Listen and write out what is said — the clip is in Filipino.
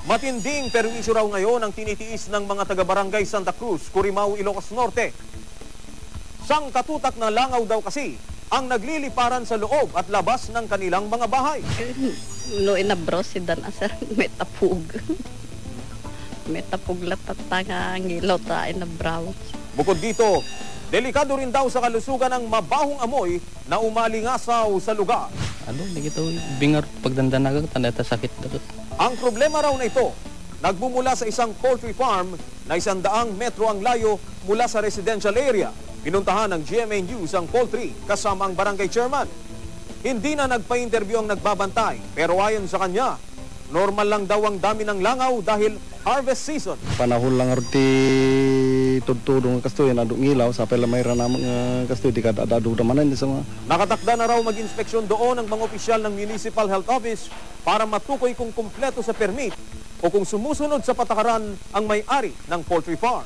Matinding perwisyo raw ngayon ang tinitiis ng mga taga-barangay Santa Cruz, Curimao, Ilocos Norte. Sangkatutak na langaw daw kasi ang nagliliparan sa loob at labas ng kanilang mga bahay. No inabro si Dan asar may tapug. May tapug latat nga ngilaw ta inabraw. Bukod dito, delikado rin daw sa kalusugan ang mabahong amoy na umalingasaw sa lugar. Ano, nagito bingar pagdandanaga tanda ta sakit dapat. Ang problema raw na ito, nagbumula sa isang poultry farm na 100 metro ang layo mula sa residential area. Pinuntahan ng GMA News ang poultry kasama ang barangay chairman. Hindi na nagpa-interview ang nagbabantay, pero ayon sa kanya, normal lang daw ang dami ng langaw dahil harvest season. Panahon lang arti tudtudong kastoy na dungilaw sa pela mayra namang kastoy di kada adu damanan di sama. Nakatakda na raw mag-inspeksyon doon ang mga opisyal ng Municipal Health Office para matukoy kung kumpleto sa permit o kung sumusunod sa patakaran ang may-ari ng poultry farm.